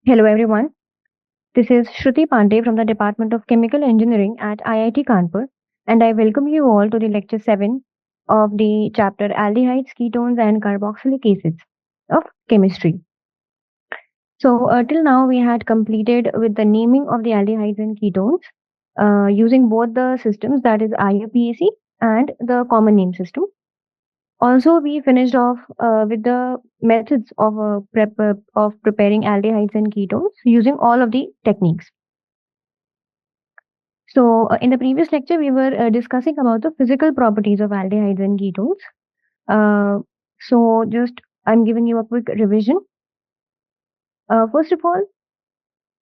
Hello everyone, this is Shruti Pandey from the Department of Chemical Engineering at IIT Kanpur, and I welcome you all to the lecture 7 of the chapter Aldehydes, Ketones and Carboxylic Acids of Chemistry. So, till now we had completed with the naming of the aldehydes and ketones using both the systems, that is IUPAC and the common name system. Also, we finished off with the methods of preparing aldehydes and ketones using all of the techniques. So, in the previous lecture, we were discussing about the physical properties of aldehydes and ketones. Just I'm giving you a quick revision. First of all,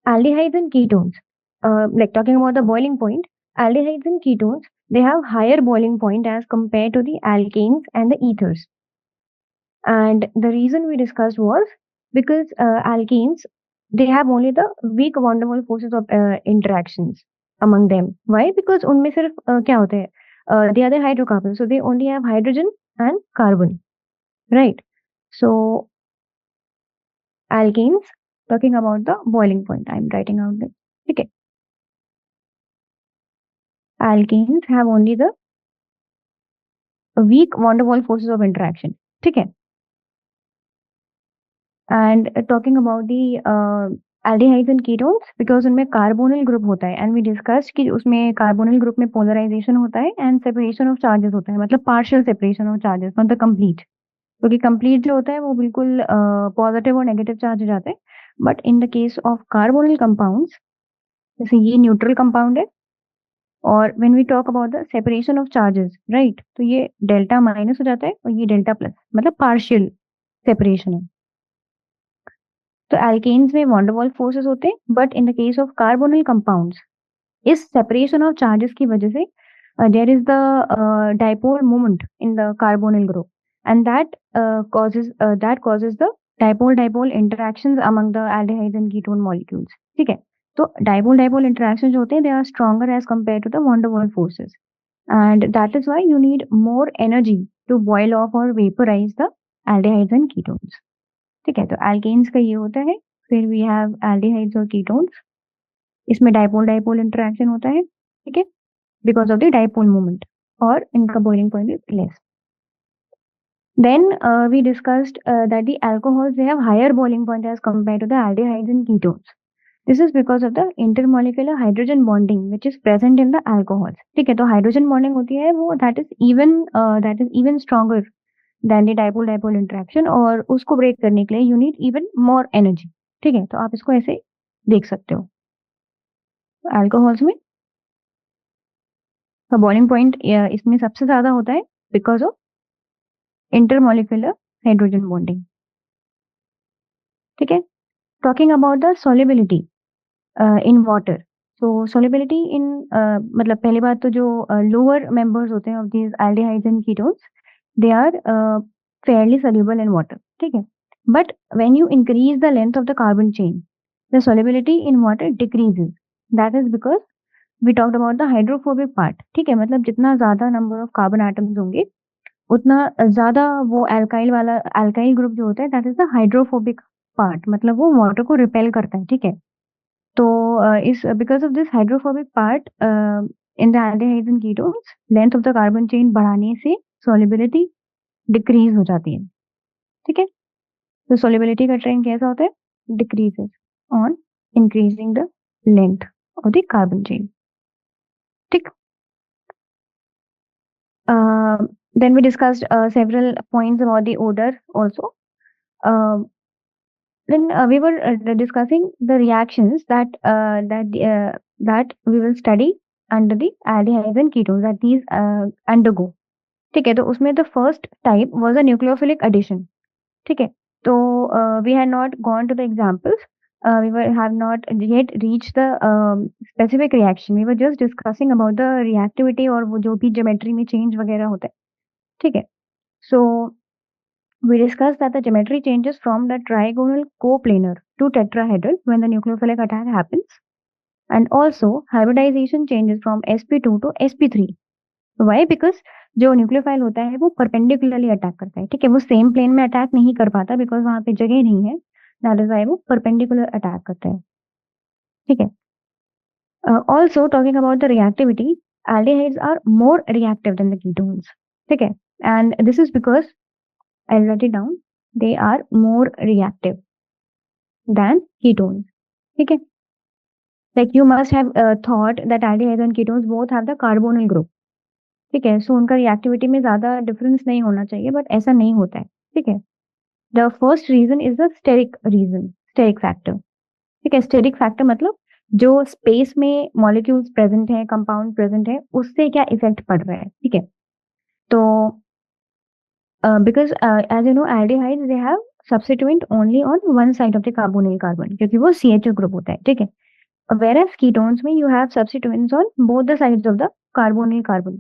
aldehydes and ketones, like talking about the boiling point, aldehydes and ketones, they have higher boiling point as compared to the alkanes and the ethers. And the reason we discussed was because alkenes, they have only the weak van der Waals forces of interactions among them. Why? Because उनमें सिर्फ क्या होते हैं? The other hydrocarbons, so they only have hydrogen and carbon, right? So alkenes, talking about the boiling point, I'm writing out this. Okay, alkenes have only the weak van der Waals forces of interaction. ठीक है? And talking about the aldehydes and ketones, because उनमें carbonyl group होता है, and we discussed कि उसमें carbonyl group में polarization होता है and separation of charges होता है, मतलब partial separation of charges, not the complete. क्योंकि complete जो होता है वो बिल्कुल positive और negative charge हो जाते हैं, but in the case of carbonyl compounds, जैसे ये neutral compound है, और when we talk about the separation of charges, right, तो ये delta minus हो जाता है और ये delta plus, मतलब partial separation है. तो एल्केन्स में वॉन डर वाल्स फोर्सेस होते हैं, but in the case of carbonyl compounds, इस सेपरेशन ऑफ चार्जेस की वजह से there is the dipole moment in the carbonyl group, and that causes the dipole dipole interactions among the aldehydes and ketone molecules. ठीक है, तो dipole dipole interactions जो होते हैं, they are stronger as compare to the van der Waals forces, and that is why you need more energy to boil of और vaporise the aldehydes and ketones. ठीक है, तो एल्केन्स का ये होता है. फिर वी हैव एल्डिहाइड्स और कीटोन्स, इसमें डाइपोल डाइपोल इंटरेक्शन होता है. ठीक है, because of the dipole moment, और इनका boiling point is less. Then we discussed that the alcohols, they have higher boiling point as compared to the aldehydes and ketones. This is because of the intermolecular hydrogen bonding which is present in the alcohols. ठीक है, तो hydrogen bonding होती है वो that is even stronger than the dipole dipole interaction, और उसको break करने के लिए you need even more energy. ठीक है, तो आप इसको ऐसे देख सकते हो. अल्कोहल्स में बॉइलिंग पॉइंट इसमें सबसे ज्यादा होता है because of intermolecular hydrogen bonding. ठीक है, talking about the solubility in water. So solubility in, मतलब पहली बात तो जो लोअर मेंबर्स होते हैं of these aldehydes and ketones, they are fairly soluble in water. ठीक है, but when you increase the length of the carbon chain, the solubility in water decreases. That is because we talked about the hydrophobic part. ठीक है, मतलब जितना ज्यादा number of carbon atoms होंगे उतना ज्यादा वो अल्काइल ग्रुप जो होता है, that is the hydrophobic part, मतलब वो वाटर को रिपेल करता है. ठीक है, तो इस because of this hydrophobic part in the aldehydes and ketones, length of the carbon chain बढ़ाने से सॉल्युबिलिटी डिक्रीज हो जाती है. ठीक है, तो सॉल्युबिलिटी का ट्रेंड कैसा होता है? Decreases on increasing the length of the carbon chain. ठीक, then we discussed several points about the odor also. Then we were discussing the reactions that we will study under the aldehydes and ketones that these undergo. ठीक है, तो उसमें the first type was a nucleophilic addition. ठीक है, तो we had not gone to the examples. Have not yet reached the specific reaction. We were just discussing about the reactivity और वो जो भी geometry में change वगैरह होता है. ठीक है, so we discussed that the geometry changes from the trigonal coplanar to tetrahedral when the nucleophilic attack happens, and also hybridization changes from sp2 to sp3. Why? Because जो न्यूक्लियोफाइल होता है वो परपेंडिकुलरली अटैक करता है. ठीक है, वो same plane में अटैक नहीं कर पाता बिकॉज वहां पे जगह नहीं है. दैट इज वाई वो परपेंडिकुलर अटैक करते हैं, ठीक है। Also talking about the reactivity, aldehydes are more reactive than the ketones, ठीक है। And this is because, I write it down, they are more reactive than ketones, ठीक है। Like you must have thought that aldehydes and ketones both have the carbonyl group, ठीक है। सो उनका reactivity में ज्यादा difference नहीं होना चाहिए, बट ऐसा नहीं होता है, ठीक है। The first reason is the steric reason, steric factor, ठीक है। स्टेरिक फैक्टर मतलब जो स्पेस में मॉलिक्यूल्स प्रेजेंट है, कंपाउंड प्रेजेंट है, उससे क्या इफेक्ट पड़ रहा है, ठीक है। तो because as you know aldehydes they have substituent only on one side of the carbonyl carbon, क्योंकि वो CH2 ग्रुप होता है, ठीक है। whereas ketones में you have substituents on both the sides of the carbonyl carbon।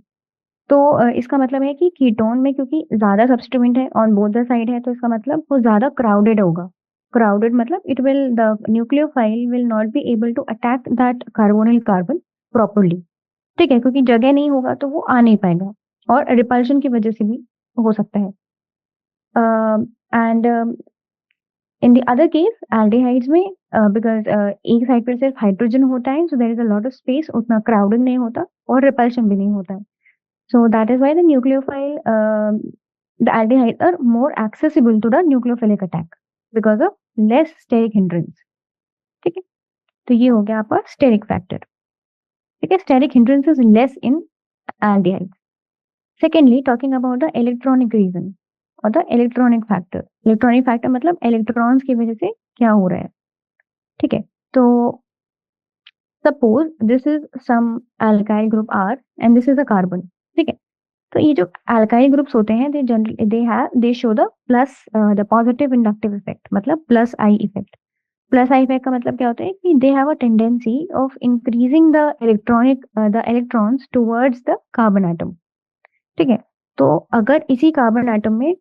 तो इसका मतलब है कि कीटोन में क्योंकि ज्यादा सब्स्टिट्यूएंट है ऑन बोथ द साइड है, तो इसका मतलब वो ज्यादा क्राउडेड होगा। क्राउडेड मतलब it will, the nucleophile will not be able to attack that carbonyl carbon properly, ठीक है, क्योंकि जगह नहीं होगा तो वो आ नहीं पाएगा, और रिपल्शन की वजह से भी हो सकता है। And in the other case aldehydes में बिकॉज एक साइड पर सिर्फ हाइड्रोजन होता है, so there is a lot of space, उतना क्राउडिंग नहीं होता और रिपल्शन भी नहीं होता है। So that is why the nucleophile, the aldehydes are more accessible to the nucleophilic attack because of less steric hindrance, ठीक है। तो ये हो गया आपका स्टेरिक फैक्टर, ठीक है। Steric hindrance is less in aldehydes. Secondly talking about the electronic region और the electronic factor. Electronic factor मतलब इलेक्ट्रॉन्स की वजह से क्या हो रहा है, ठीक है। तो suppose this is some alkyl group R and this is a carbon, ठीक है। तो ये जो अल्काइल ग्रुप्स होते हैं they generally they show the plus, the positive inductive effect, मतलब plus I effect. Plus I effect का मतलब क्या होता है कि they have a tendency of increasing the the electrons towards the carbon atom, ठीक है। तो अगर इसी कार्बन एटम में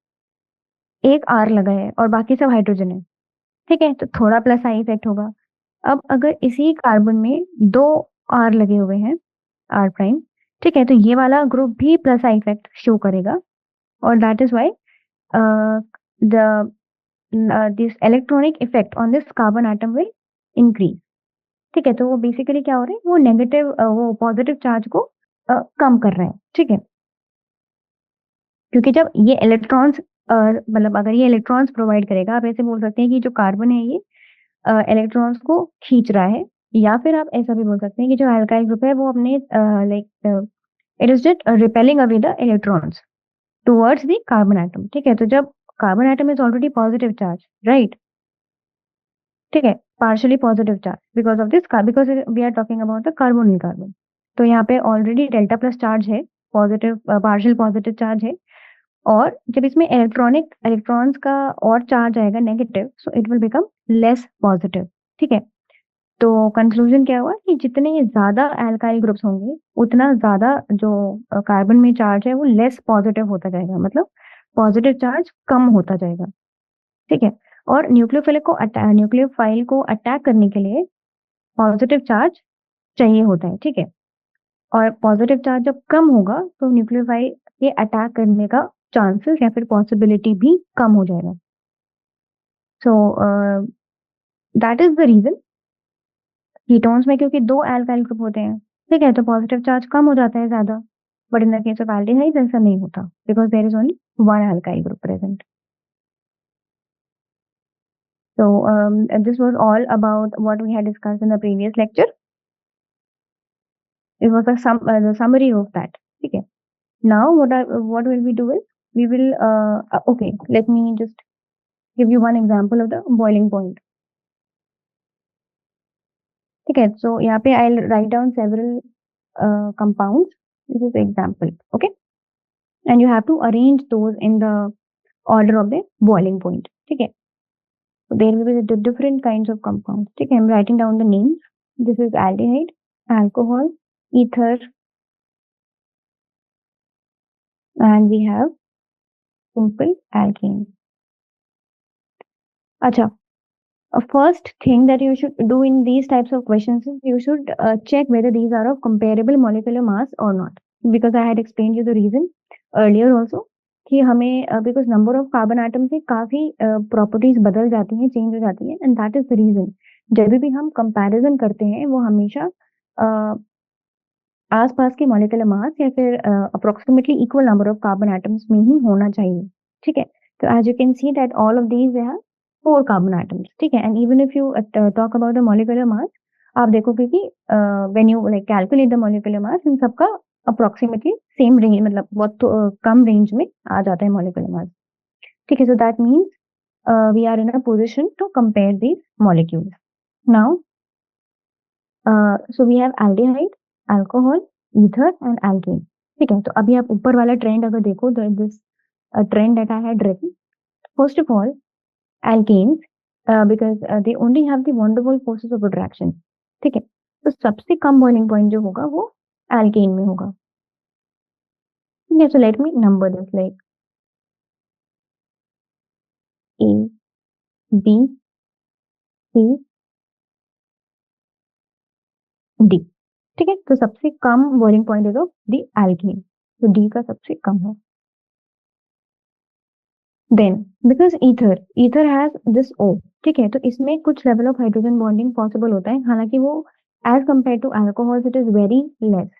एक R लगा है और बाकी सब हाइड्रोजन है, ठीक है, तो थोड़ा प्लस आई इफेक्ट होगा। अब अगर इसी कार्बन में दो R लगे हुए हैं, R प्राइम, ठीक है, तो ये वाला ग्रुप भी प्लस आई इफेक्ट शो करेगा, और that is why the this electronic effect on this carbon atom will increase, ठीक है। तो वो बेसिकली क्या हो रहा है, वो नेगेटिव, वो पॉजिटिव चार्ज को कम कर रहे हैं, ठीक है। क्योंकि जब ये इलेक्ट्रॉन्स, मतलब अगर ये इलेक्ट्रॉन्स प्रोवाइड करेगा, आप ऐसे बोल सकते हैं कि जो कार्बन है ये इलेक्ट्रॉन्स को खींच रहा है, या फिर आप ऐसा भी बोल सकते हैं कि जो अल्काइल ग्रुप है वो अपने like it is just repelling away the electrons towards the carbon atom, ठीक है। तो जब carbon atom is already positive charge, right, ठीक है, partially positive charge because of this, because we are talking about the carbonyl carbon, तो यहाँ पे already delta plus charge है, पॉजिटिव पार्शियल पॉजिटिव चार्ज है, और जब इसमें इलेक्ट्रॉन्स का और चार्ज आएगा negative, so it will become less positive, ठीक है। तो कंक्लूजन क्या हुआ कि जितने ज्यादा अल्काइल ग्रुप्स होंगे उतना ज्यादा जो कार्बन में चार्ज है वो लेस पॉजिटिव होता जाएगा, मतलब पॉजिटिव चार्ज कम होता जाएगा, ठीक है। और न्यूक्लियोफाइल को अटैक करने के लिए पॉजिटिव चार्ज चाहिए होता है, ठीक है। और पॉजिटिव चार्ज जब कम होगा तो न्यूक्लियोफाइल के अटैक करने का चांसेस या फिर पॉसिबिलिटी भी कम हो जाएगा। So that is the reason, ketones में क्योंकि दो अल्काइल ग्रुप होते हैं, ठीक है, तो पॉजिटिव चार्ज कम हो जाता है ज्यादा, but in the case of aldehydes ऐसा नहीं होता because there is only one alkyl group present. So this was all about what we had discussed in the previous lecture. It was the summary of that. Okay. Now what will we do is we will okay. Let me just give you one example of the boiling point. Okay. So यहाँ पे I'll write down several compounds. This is the example. Okay. And you have to arrange those in the order of the boiling point. Okay. So there will be the different kinds of compounds. Okay. I'm writing down the names. This is aldehyde, alcohol, ether, and we have simple alkane. Acha, first thing that you should do in these types of questions is you should check whether these are of comparable molecular mass or not. Because I had explained you the reason earlier also कि हमें because number of carbon atom से काफ़ी properties बदल जाती हैं, change हो जाती हैं and that is the reason जब भी हम कंपैरिज़न करते हैं वो हमेशा अ, आस-पास के मॉलिक्यूलर मास या फिर approximately equal number of carbon atoms में ही होना चाहिए, ठीक है? तो as you can see that all of these they have 4 carbon atoms, ठीक है? And even if you talk about the molecular mass, आप देखोगे कि when you like calculate the molecular mass in सबका अप्रॉक्सिमेटली सेम रेंज मतलब बहुत कम range में आ जाता है मॉलिक्यूलर मास, ठीक है? So that means we are in a position to compare these molecules. Now, so we have aldehyde, alcohol, ether and alkane. ठीक है, तो अभी आप ऊपर वाला ट्रेंड अगर देखो this trend that I had written. First of all, alkanes because they only have the van der Waals forces of attraction. ठीक है, तो सबसे कम boiling point जो होगा वो alkane में होगा. ठीक है, so let me number this like A, B, C, D. ठीक है, तो सबसे कम boiling point is of the alkane. तो D का सबसे कम है. Then because ether has this O, ठीक है, तो इसमें कुछ level of hydrogen bonding possible होता है, हालांकि वो as compared to alcohols it is very less,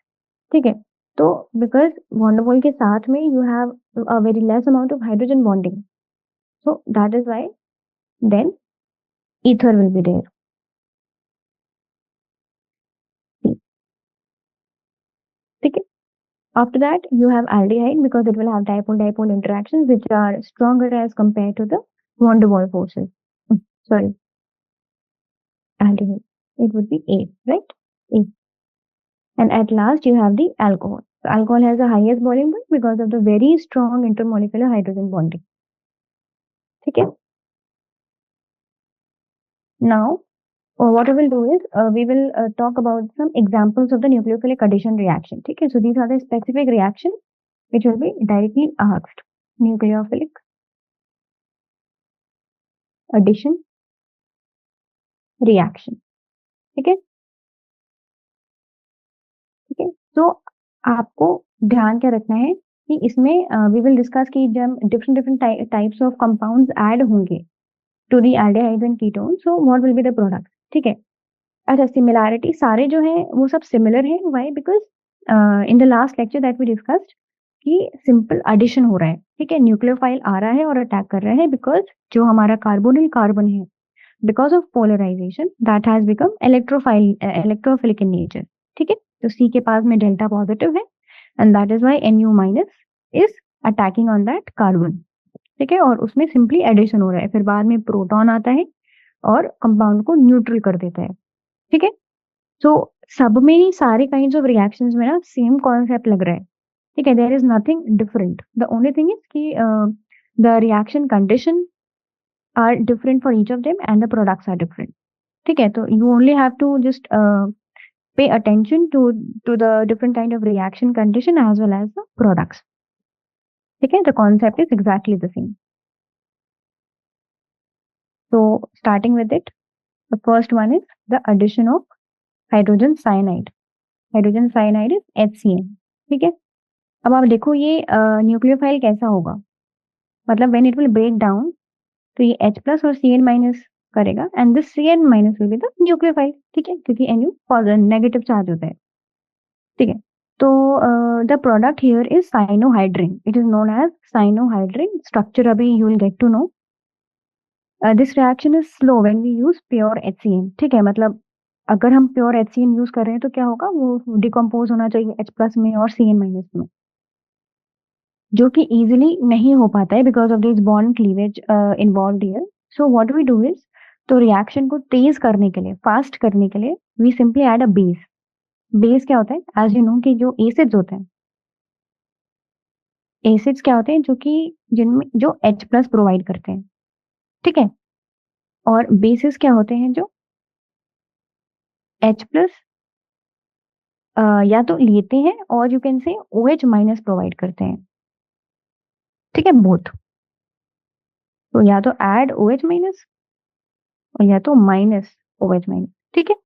ठीक है, तो because van der Waals के साथ में you have a very less amount of hydrogen bonding, so that is why then ether will be there. ठीक है, after that you have aldehyde because it will have dipole-dipole interactions which are stronger as compared to the van der Waals forces. Sorry, aldehyde. It would be A, right? A. And at last you have the alcohol. So alcohol has the highest boiling point because of the very strong intermolecular hydrogen bonding. ठीक है? Now, what we will do is we will talk about some examples of the nucleophilic addition reaction. ठीक है? So these are the specific reactions which will be directly asked. Nucleophilic addition reaction. ठीक है? ठीक है? तो आपको ध्यान क्या रखना है कि इसमें we will discuss कि जब different types of compounds add होंगे to the aldehydes and ketones, so what will be the product? ठीक है? अच्छा, सिमिलैरिटी सारे जो हैं वो सब सिमिलर हैं. Why? Because in the last lecture that we discussed कि सिंपल एडिशन हो रहा है, ठीक है? न्यूक्लियोफाइल आ रहा है और अटैक कर रहा है बिकॉज़ जो हमारा कार्बोनिल कार्बन है, because of polarization that has become electrophilic in nature, ठीक है? तो सी के पास में डेल्टा पॉजिटिव है and that is why Nu minus is attacking on that carbon, ठीक है? और उसमें सिंपली एडिशन हो रहा है, फिर बाद में प्रोटॉन आता है और कंपाउंड को न्यूट्रल कर देता है, ठीक है? सो सब में ही सारे काइंड्स ऑफ रिएक्शंस में ना सेम कॉन्सेप्ट लग रहा है, ठीक है? There is nothing different. The only thing is कि the reaction condition are different for each of them and the products are different, ठीक है? तो you only have to just pay attention to the different kind of reaction condition as well as the products, ठीक है? The concept is exactly the same. So starting with it, the first one is the addition of hydrogen cyanide. Hydrogen cyanide is HCN, ठीक है? अब आप देखो ये nucleophile कैसा होगा, मतलब when it will break down तो ये H प्लस और Cn माइनस करेगा and this Cn minus will be the nucleophile, ठीक है? क्योंकि Nu पॉजिटिव नेगेटिव चार्ज होता है, ठीक है? तो the product here is cyanohydrin. It is known as cyanohydrin. Structure अभी you will get to know. This reaction is slow when we use pure HCN, ठीक है? मतलब अगर हम प्योर HCN यूज कर रहे हैं तो क्या होगा, वो डिकम्पोज होना चाहिए H प्लस में और Cn माइनस में, जो कि इजीली नहीं हो पाता है because of this bond cleavage involved here. So what we do is, तो रिएक्शन को तेज करने के लिए, फास्ट करने के लिए we simply add a base. Base क्या होता है, एज यू नो कि जो एसिड्स होते हैं, एसिड्स क्या होते हैं जो कि जिनमें जो H प्लस प्रोवाइड करते हैं, ठीक है? और बेसिस क्या होते हैं जो H प्लस या तो लेते हैं और यू कैन से OH माइनस प्रोवाइड करते हैं, ठीक है? बोथ. तो या तो ऐड OH माइनस और या तो माइनस OH माइनस, ठीक है?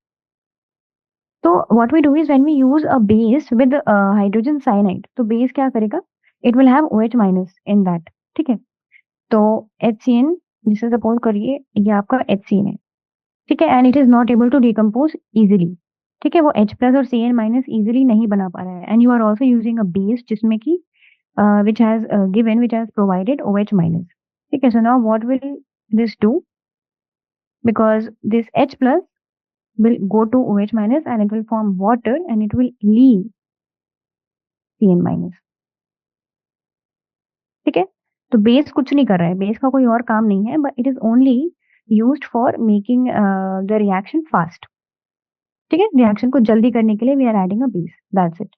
तो what we do is when we use a base with hydrogen cyanide, तो बेस क्या करेगा, it will have OH minus in that, ठीक है। तो HCN, जिसे सपोज करिए ये आपका HCN है, ठीक है, and it is not able to decompose easily, ठीक है, वो H प्लस और Cn माइनस इजिली नहीं बना पा रहा है, and you are also using a base जिसमें कि which has provided OH minus, ठीक है। So now what will this do? Because this H plus will go to OH minus and it will form water and it will leave Cn minus, ठीक है। तो base कुछ नहीं कर रहा है, बेस का कोई और काम नहीं है, but it is only used for making the reaction fast, ठीक है। रिएक्शन को जल्दी करने के लिए we are adding a base, that's it.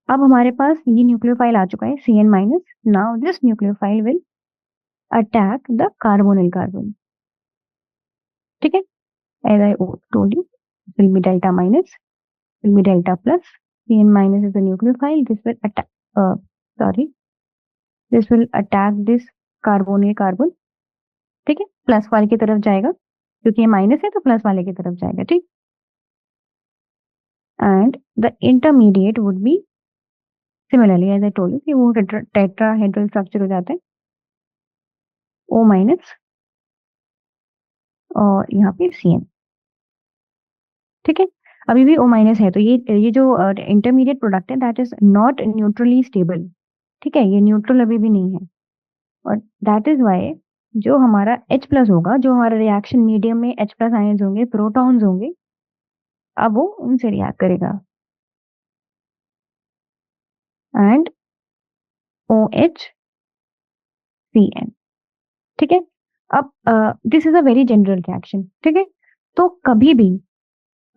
अब हमारे पास ये न्यूक्लियोफाइल आ चुका है Cn minus. Now this nucleophile will attack the carbonyl carbon, ठीक है। As I told you, it will be delta minus, will be delta plus. Cn minus is the nucleophile. This will attack. Sorry, this will attack this carbonyl carbon. ठीक है, plus वाले की तरफ जाएगा, क्योंकि ये माइनस है तो प्लस वाले की तरफ जाएगा, ठीक। And the intermediate would be similarly as I told you कि वो टेट्राहेड्रल स्ट्रक्चर हो जाता है, O माइनस और यहाँ पे Cn, ठीक है। अभी भी O माइनस है, तो ये जो इंटरमीडिएट प्रोडक्ट है that is not neutrally stable, ठीक है, ये न्यूट्रल अभी भी नहीं है, और दैट इज वाई जो हमारा H प्लस होगा, जो हमारा रिएक्शन मीडियम में H प्लस आयंस होंगे, प्रोटॉन्स होंगे, अब वो उनसे रिएक्ट करेगा एंड OH Cn, ठीक है। अब this is a very general reaction, ठीक है। तो कभी भी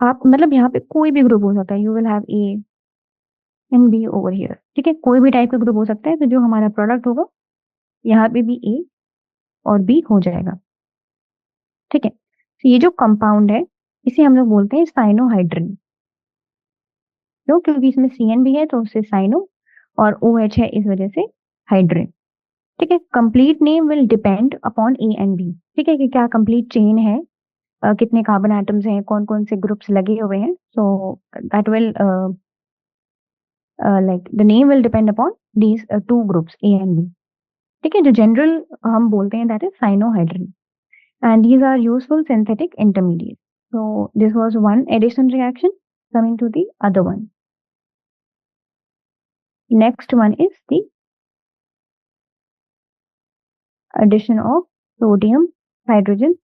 आप मतलब यहाँ पे कोई भी ग्रुप हो सकता है, you will have A and B over here, ठीक है, कोई भी टाइप का ग्रुप हो सकता है, तो जो हमारा प्रोडक्ट होगा यहाँ पे भी A और B हो जाएगा, ठीक है। तो ये जो कंपाउंड है इसे हम लोग बोलते हैं साइनोहाइड्रिन, क्यों? क्योंकि इसमें Cn भी है तो उससे साइनो, और OH है इस वजह से हाइड्रिन, ठीक है। Complete name will depend upon A and B, ठीक है, कि क्या कंप्लीट चेन है, कितने कार्बन एटम्स हैं, कौन कौन से ग्रुप्स लगे हुए हैं, so that will like the name will depend upon these two groups A and B, ठीक है। जो जनरल हम बोलते हैं that is cyanohydrin, and these are useful synthetic intermediates. So this was one addition reaction. Coming to the other one. Next one is the addition of sodium hydrogen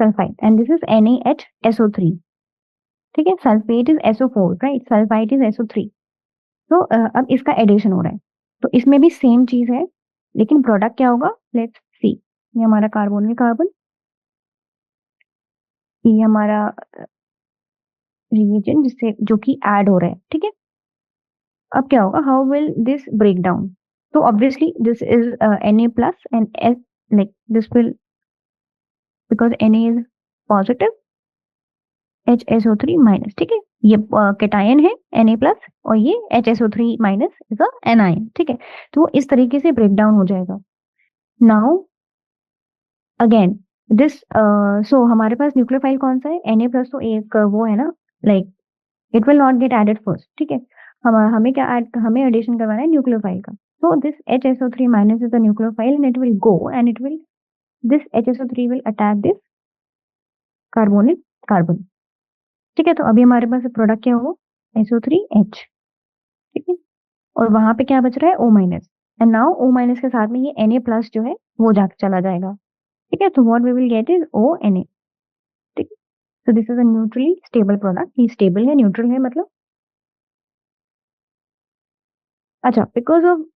sulfide, and this is NaHSO3, ठीक है। Sulphate is SO4, right, sulphide is SO3। तो अब इसका addition हो रहा है, तो इसमें भी सेम चीज है, लेकिन प्रोडक्ट क्या होगा, लेट्स सी। ये हमारा कार्बोनिल कार्बन, ये हमारा रिएजेंट जिससे जो कि ऐड हो रहा है, ठीक है। अब क्या होगा, how will this break down? तो obviously this is Na plus and S, like this will, because Na is positive, HSO3 minus, ठीक है, ये कैटायन है Na प्लस, और ये HSO3 minus is a anion, ठीक है। तो वो इस तरीके से ब्रेक डाउन हो जाएगा। नाउ अगेन दिस, सो हमारे पास न्यूक्लियोफाइल कौन सा है, Na प्लस, तो एक वो है ना, like it will not get added first, ठीक है। हमें क्या ऐड, हमें एडिशन करवाना है न्यूक्लियोफाइल का। So this HSO3 minus is the nucleophile and it will go and it will, this HSO3 will attack this carbonyl carbon, ठीक है। तो अभी हमारे पास प्रोडक्ट क्या होगा, SO3H, ठीक है, और वहां पे क्या बच रहा है, O minus, and now O minus के साथ में ये Na प्लस जो है वो जाके चला जाएगा, ठीक है। तो what we will get is ONa, ठीक है। So this is a neutrally stable product, ये स्टेबल है, न्यूट्रल है मतलब। अच्छा, बिकॉज ऑफ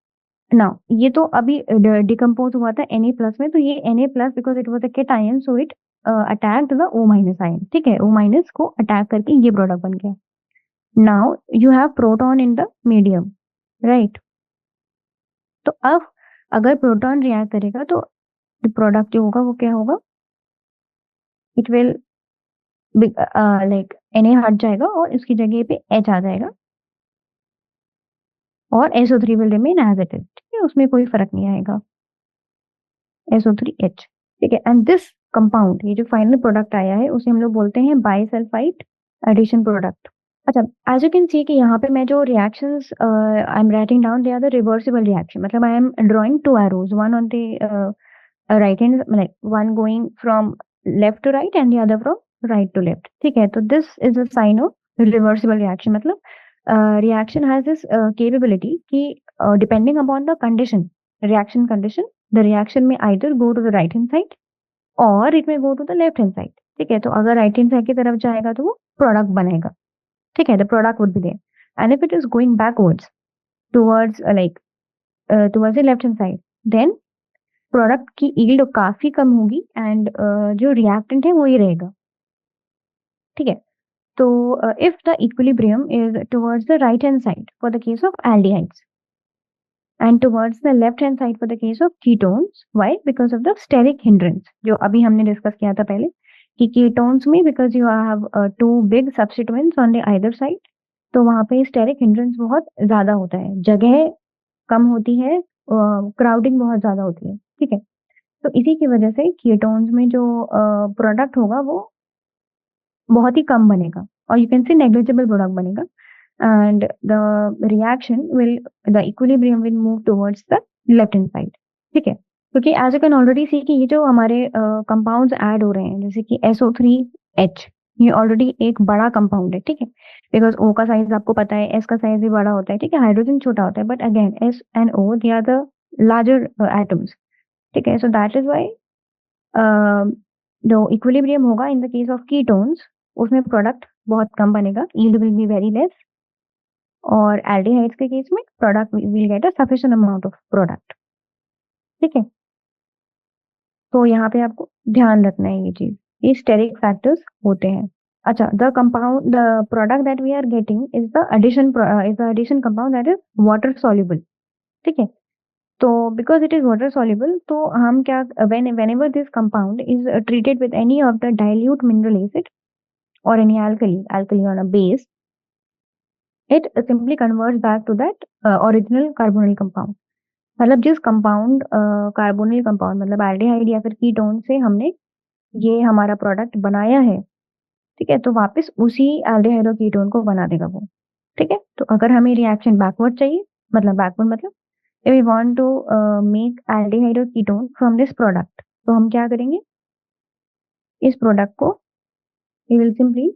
नाउ ये तो अभी डिकम्पोज हुआ था Na प्लस में, तो ये Na plus because it was a cation so it attacked the O minus ion, ठीक है, O माइनस को अटैक करके ये प्रोडक्ट बन गया। Now you have proton in the medium, right. तो अब अगर प्रोटॉन रिएक्ट करेगा तो प्रोडक्ट जो होगा वो क्या होगा, इट विल लाइक Na हट जाएगा और इसकी जगह पे H आ जाएगा, और SO3 will remain as it is, ठीक है, उसमें कोई फर्क नहीं आएगा, SO3H, ठीक है। एंड दिस कंपाउंड, ये जो फाइनल प्रोडक्ट आया है उसे हम लोग बोलते हैं बाइसल्फाइड एडिशन प्रोडक्ट, अच्छा, एज यू कैन सी कि यहाँ पे मैं जो reactions I am writing down, they are the reversible reaction, मतलब I am drawing two arrows, one on the right hand, like one going from left to right and the other from right to left, ठीक है। तो this is a sign of reversible reaction, मतलब reaction has this capability कि depending upon the condition, reaction condition, the reaction may either go to the right hand side or it may go to the left hand side, ठीक है। तो अगर right hand side की तरफ जाएगा तो वो प्रोडक्ट बनेगा, ठीक है, the product would be there. And if it is going backwards towards like towards the left hand side, then product की यील्ड काफी कम होगी एंड जो रिएक्टेंट है वो ही रहेगा, ठीक है। तो if the equilibrium is towards the right hand side for the case of aldehydes and towards the left hand side for the case of ketones, why? Because of the steric hindrance, जो अभी हमने discuss किया था पहले कि ketones में because you have two big substituents on the either side, तो वहां पे स्टेरिक हिंड्रेंस बहुत ज्यादा होता है, जगह कम होती है, क्राउडिंग बहुत ज्यादा होती है, ठीक है। तो इसी की वजह से कीटोन्स में जो प्रोडक्ट होगा वो बहुत ही कम बनेगा, और you can say negligible product बनेगा, and the reaction will, the equilibrium will move towards the left hand side, ठीक है। क्योंकि as you can already see कि ये जो हमारे कंपाउंड्स ऐड हो रहे हैं जैसे कि SO3H, ये ऑलरेडी एक बड़ा कंपाउंड है, ठीक है, बिकॉज O का साइज आपको पता है, S का साइज भी बड़ा होता है, ठीक है, हाइड्रोजन छोटा होता है, but again S and O they are the larger atoms, ठीक है। सो दैट इज वाई जो इक्विलिब्रियम होगा in the case of ketones, उसमें प्रोडक्ट बहुत कम बनेगा, yield will be very less, और एल्डिहाइड्स के केस में product will get a sufficient amount of product, ठीक है। तो यहाँ पे आपको ध्यान रखना है ये चीज, ये स्टेरिक फैक्टर्स होते हैं। अच्छा, the compound, the product that we are getting is the addition compound that is water soluble, ठीक है। तो because it is water soluble, तो हम क्या, whenever this compound is treated with any of the dilute mineral acid or any alkali on a base, it simply converts back to that original carbonyl compound। मतलब जिस compound, carbonyl compound मतलब aldehyde या फिर ketone से हमने ये हमारा product बनाया है, ठीक है, तो वापस उसी एल्डिहाइड और कीटोन को बना देगा वो, ठीक है। तो अगर हमें रिएक्शन बैकवर्ड चाहिए, मतलब बैकवर्ड मतलब if we want to make aldehyde or ketone from this product, तो हम क्या करेंगे, इस प्रोडक्ट को we will simply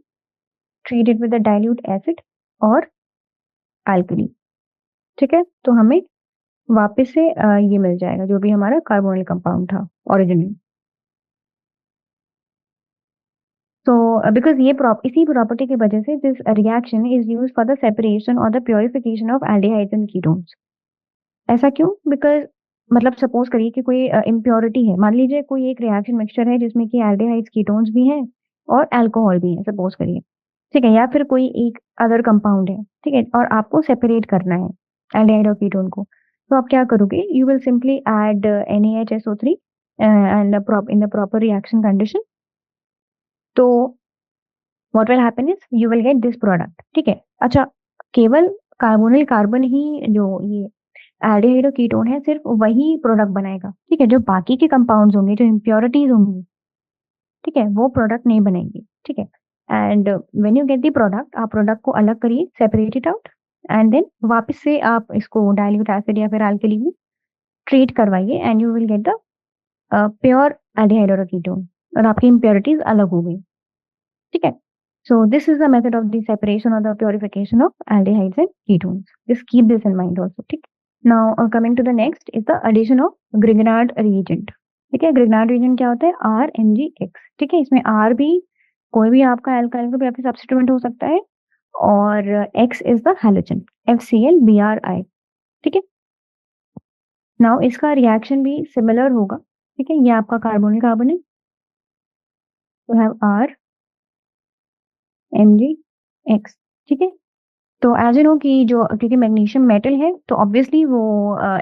treat it with a dilute acid और alkali, ठीक है। तो हमें वापस से ये मिल जाएगा जो भी हमारा कार्बोनिल कंपाउंड था ओरिजिनली। तो बिकॉज ये इसी प्रॉपर्टी की वजह से this reaction is use for the separation और the purification of aldehydes and ketones. ऐसा क्यों? बिकॉज मतलब सपोज करिए कि कोई इम्प्योरिटी है, मान लीजिए कोई एक रिएक्शन मिक्सचर है जिसमें कि एल्डिहाइड्स कीटोन्स भी हैं और अल्कोहल भी है, सपोज करिए, ठीक है, या फिर कोई एक अदर कंपाउंड है, ठीक है, और आपको सेपरेट करना है एल्डिहाइड और कीटोन को, तो आप क्या करोगे, you will simply add NaHSO3 and in the proper reaction condition, तो what will happen is you will get this product, ठीक है। अच्छा, केवल कार्बोनिल कार्बन ही जो ये एल्डिहाइड और कीटोन है सिर्फ वही प्रोडक्ट बनाएगा, ठीक है, जो बाकी के कंपाउंड्स होंगे, जो इम्प्योरिटीज होंगी, ठीक है, वो प्रोडक्ट नहीं बनेंगी, ठीक है। And when you get the product, आप प्रोडक्ट को अलग करिए, separate it out, and then वापस से आप इसको डाइल्यूट एसिड या फिर अल्कली में ट्रीट करवाइए, and you will get the pure aldehyde और कीटोन, और आपकी इम्प्योरिटीज अलग हो गई, ठीक है। So this is the method of the separation or the purification of aldehydes and ketones. Just keep this in mind also, ठीक। Now coming to the next is the addition of Grignard reagent, ठीक है। Grignard reagent क्या होता है? RMgX, ठीक है। इसमें R भी कोई भी आपका एल्काइल ग्रुप या फिर सब्स्टिट्यूएंट हो सकता है, और X is the halogen, FCl Bri, ठीक है। नाउ इसका रिएक्शन भी सिमिलर होगा, ठीक है। ये आपका कार्बोनिल कार्बन है, तो हैव RMgX, ठीक है। तो एज यू नो कि जो, क्योंकि मैग्नीशियम मेटल है तो ऑब्वियसली वो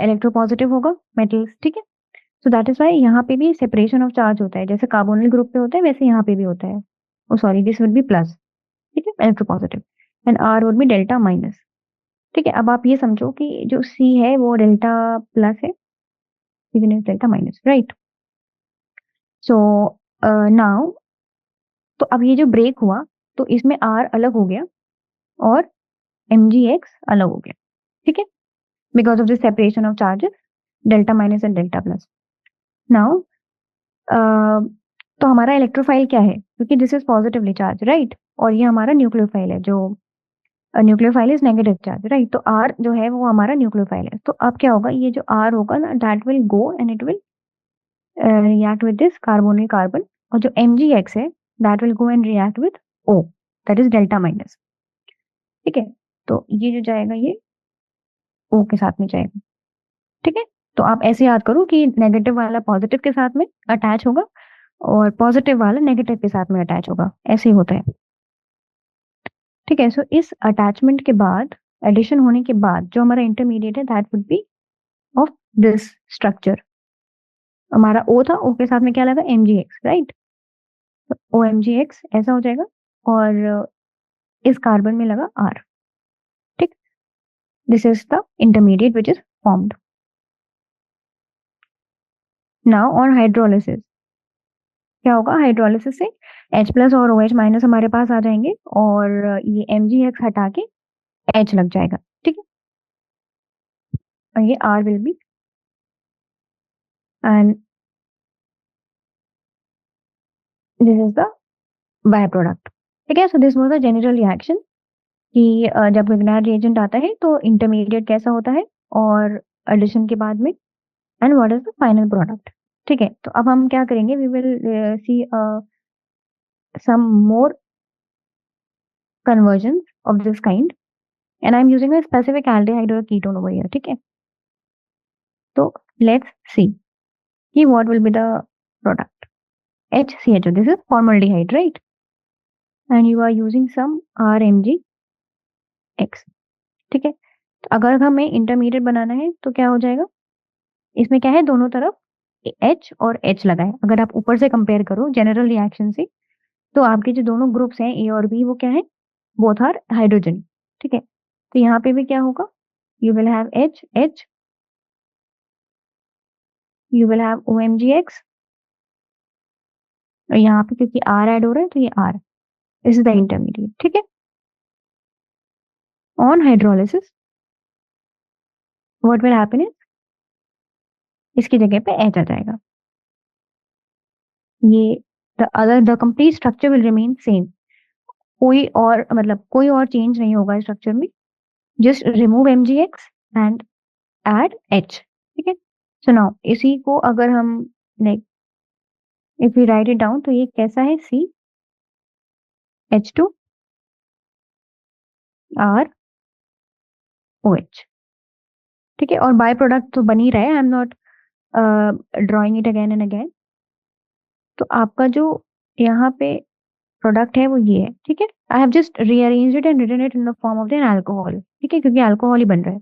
इलेक्ट्रोपॉजिटिव होगा मेटल्स, ठीक है। सो दैट इज वाई यहाँ पे भी सेपरेशन ऑफ चार्ज होता है, जैसे कार्बोनिल ग्रुप पे होता है वैसे यहाँ पे भी होता है। Oh sorry, this would be plus, ठीक है, electropositive, and R would be delta minus, ठीक है। अब आप ये समझो कि जो C है वो डेल्टा प्लस है, delta minus, right. So now, तो अब ये जो ब्रेक हुआ तो इसमें R अलग हो गया, और MgX अलग हो गया, ठीक है, because of the separation of charges delta minus and delta plus. Now तो हमारा इलेक्ट्रोफाइल क्या है, क्योंकि this is positively charge, right, और ये हमारा न्यूक्लियोफाइल है, जो nucleophile is negative charge, right, तो R जो है वो हमारा न्यूक्लियोफाइल है। तो अब क्या होगा, ये जो R होगा ना, that will go and it will react with this carbonyl carbon, और जो MgX है that will go and react with O, that is delta minus, ठीक है। तो ये जो जाएगा ये O के साथ में जाएगा, ठीक है। तो आप ऐसे याद करो कि नेगेटिव वाला पॉजिटिव के साथ में अटैच होगा और पॉजिटिव वाला नेगेटिव के साथ में अटैच होगा, ऐसे ही होता है, ठीक है। सो इस अटैचमेंट के बाद, एडिशन होने के बाद जो हमारा इंटरमीडिएट है that would be of this structure. हमारा O था, O के साथ में क्या लगा, MgX, राइट, OMgX ऐसा हो जाएगा, और इस कार्बन में लगा R, ठीक। This is the intermediate which is formed. Now on hydrolysis क्या होगा, हाइड्रोलिसिस से H प्लस और OH माइनस हमारे पास आ जाएंगे, और ये MgX हटा के H लग जाएगा, ठीक है, और ये R will be, and this is the by product, ठीक है। So this was the general reaction कि जब विग्नार रिएजेंट आता है तो इंटरमीडिएट कैसा होता है, और एडिशन के बाद में, and what is the final product, ठीक है। तो अब हम क्या करेंगे, we will see some more conversions of this kind, and I'm using a specific aldehyde or a ketone over here, ठीक है। तो let's see कि what will be the product, HCHO, this is formaldehyde, right, and you are using some RMgX, ठीक है। तो अगर हमें intermediate बनाना है तो क्या हो जाएगा, इसमें क्या है, दोनों तरफ H और H लगा है। अगर आप ऊपर से कंपेयर करो जनरल रिएक्शन से, तो आपके जो दोनों ग्रुप्स हैं A और B वो क्या है, बोथ आर हाइड्रोजन, ठीक है। तो यहाँ पे भी क्या होगा, you will have H, you will have OMgX, और यहाँ पे क्योंकि R ऐड हो रहा है तो ये R, this is the intermediate, ठीक है। On hydrolysis what will happen is, इसकी जगह पे H आ जाएगा, ये the complete structure will remain same, कोई और मतलब कोई और चेंज नहीं होगा स्ट्रक्चर में, just remove MgX and add H, ठीक है। सो नाउ इसी को अगर हम like if we write it down तो ये कैसा है, CH2 ROH, ठीक है, और बाय प्रोडक्ट तो बन ही रहा है, I am not drawing it again and again. तो आपका जो यहाँ पे प्रोडक्ट है वो ये है, ठीक है। I have just rearranged it and written it in the form of an alcohol, ठीक है, क्योंकि अल्कोहल ही बन रहा है।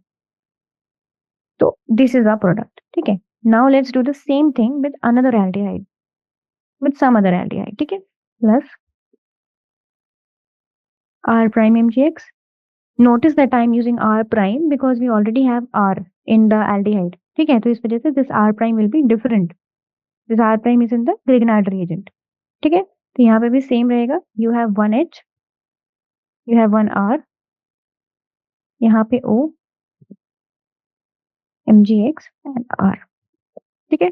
तो दिस इज अ प्रोडक्ट, ठीक है। Now let's do the same thing with another aldehyde, with some other aldehyde, ठीक है। Plus R prime MgX. Notice that I am using R prime because we already have R in the aldehyde, ठीक है। तो इस वजह से this R prime will be different. This R prime is in the Grignard reagent, ठीक है। तो यहाँ पे भी सेम रहेगा, you have one H, you have one R, यहाँ पे O, MgX and R, ठीक है।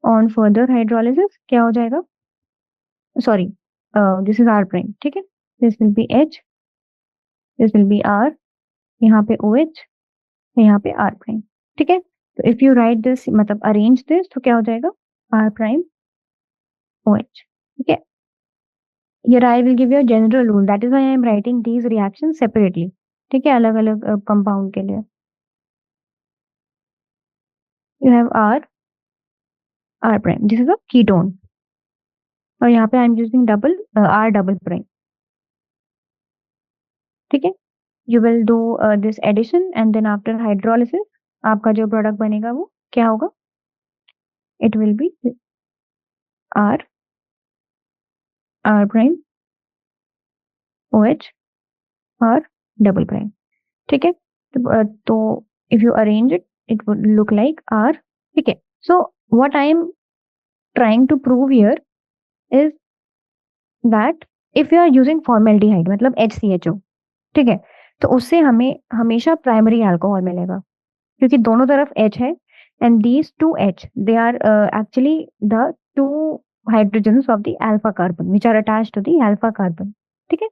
On further hydrolysis क्या हो जाएगा, sorry, this is R prime, ठीक है। This will be H, this will be R, यहाँ पे OH, यहाँ पे R prime, ठीक है। तो इफ यू राइट दिस मतलब अरेंज दिस तो क्या हो जाएगा, R prime OH, ठीक है। Here I will give you a general rule, that is why I am writing these reactions separately, ठीक है, अलग अलग कंपाउंड के लिए। You have R prime, this is a ketone, और यहाँ पे I am using R double prime, ठीक है। You will do this addition and then after hydrolysis आपका जो प्रोडक्ट बनेगा वो क्या होगा, it will be R prime OH R double prime, ठीक है। तो if you arrange it it would look like R, ठीक है। So what I am trying to prove here is that if you are using formaldehyde मतलब HCHO, ठीक है? तो उससे हमें हमेशा प्राइमरी अल्कोहल मिलेगा, क्योंकि दोनों तरफ H है, and these two H they are actually the two hydrogens of the alpha carbon which are attached to the alpha carbon. ठीक है?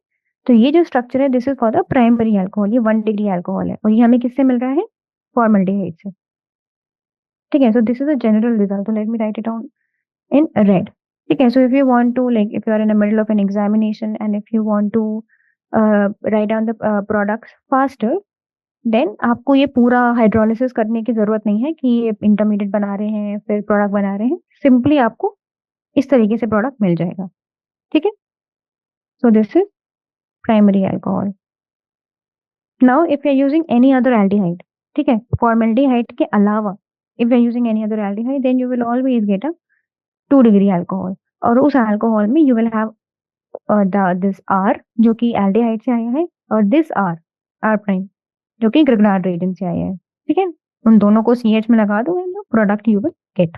तो ये जो स्ट्रक्चर है, this is for the primary alcohol, ये 1 डिग्री अल्कोहल है, और ये हमें किससे मिल रहा है? फॉर्मल्डिहाइड से। ठीक है? So this is a general result, तो let me write it down in red. Okay, so if you want to, like, if you are in the middle of an examination and if you want to write down the products faster, then आपको ये पूरा hydrolysis करने की जरूरत नहीं है कि ये इंटरमीडिएट बना रहे हैं फिर प्रोडक्ट बना रहे हैं, सिंपली आपको इस तरीके से प्रोडक्ट मिल जाएगा। ठीक है? So this is primary alcohol. Now if you are using any other aldehyde, ठीक है, फॉर्मल्डिहाइड के अलावा if you are using any other aldehyde, then you will always get a 2 degree alcohol, और उस अल्कोहल में you will have this R जो कि aldehyde से आया है, और दिस आर आर प्राइम जो कि ग्रिग्नार्ड रीजन से आया है। ठीक है? उन दोनों को CH में लगा दो and the product you will gate.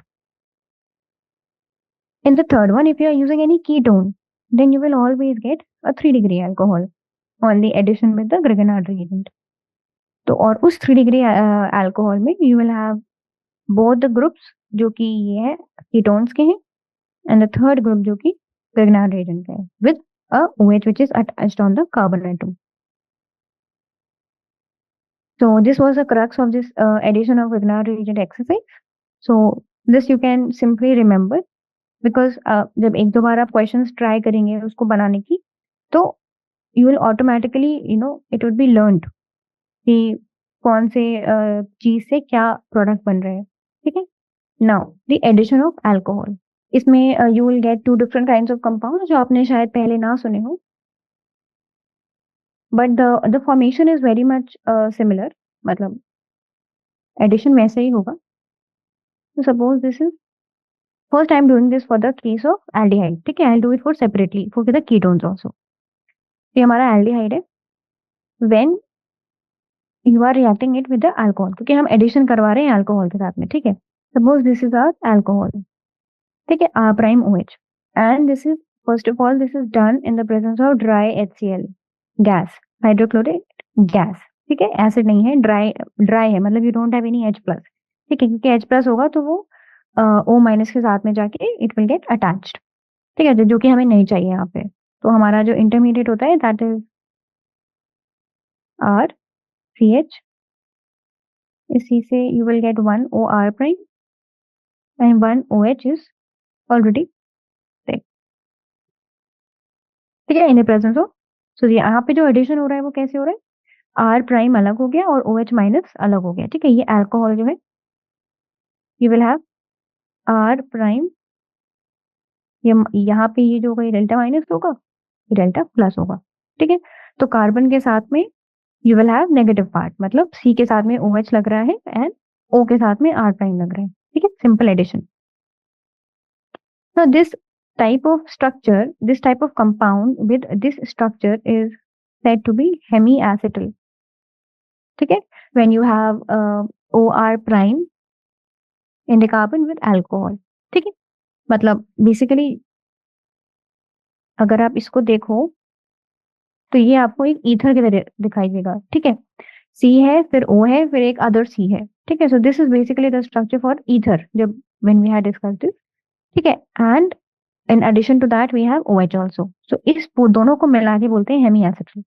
In the third one, if you are using any ketone, then you will always get a 3 degree alcohol on the addition with the Grignard reagent. तो और उस 3 degree alcohol में you will have both the groups जो कि ये है ketones के हैं, and the third group जो कि Grignard reagent का है, with a OH which is attached on the carbon atom. So this was the crux of this addition of Grignard reagent exercise. So this you can simply remember because जब एक दो बार आप questions try करेंगे उसको बनाने की, तो you will automatically, it would be learned कि कौन से चीज से क्या प्रोडक्ट बन रहे हैं। ठीक है? Now the addition of alcohol, इसमें you will get 2 different kinds of compounds जो आपने शायद पहले ना सुने हो, but the formation is very much similar, मतलब एडिशन वैसे ही होगा। So suppose this is first I am doing this for the case of aldehyde, ठीक है? I'll do it for separately for the ketones also। ये हमारा aldehyde है, when you are reacting it with the alcohol, क्योंकि हम addition करवा रहे हैं अल्कोहल के साथ में। ठीक है? Suppose this is our alcohol, ठीक है, R prime OH, and this is first of all this is done in the presence of dry HCl gas, hydrochloric gas। ठीक है? एसिड नहीं है, ड्राई है, मतलब you don't have any H plus. ठीक है? क्योंकि H प्लस होगा तो वो O माइनस के साथ में जाके इट विल गेट अटैच्ड। ठीक है? जो कि हमें नहीं चाहिए यहाँ पे। तो हमारा जो इंटरमीडिएट होता है दैट इज RCH, इसी से you will get 1 OR prime and 1 OH is already there. ठीक है? In the presence of, so यहाँ पे जो एडिशन हो रहा है वो कैसे हो रहा है? R प्राइम अलग हो गया और OH माइनस अलग हो गया। ठीक है? ये अल्कोहल जो है you will have R prime, ये यहाँ पे ये जो होगा ये डेल्टा माइनस होगा, ये डेल्टा प्लस होगा। ठीक है? तो कार्बन के साथ में you will have negative part, मतलब C के साथ में OH लग रहा है एंड O के साथ में R प्राइम लग रहा है। ठीक है? Simple addition. Now this type of structure, this type of compound with this structure is said to be hemiacetal। ठीक है? When you have OR prime in the carbon with alcohol। ठीक है? मतलब बेसिकली अगर आप इसको देखो तो ये आपको एक ईथर की तरह दिखाई देगा। ठीक है? C है, फिर O है, फिर एक अदर C है। ठीक है? So this is basically the structure for ether, जब when we had discussed this. ठीक है? And in addition to that we have OH also। so इस दोनों को मिला के बोलते हैं hemiacetal।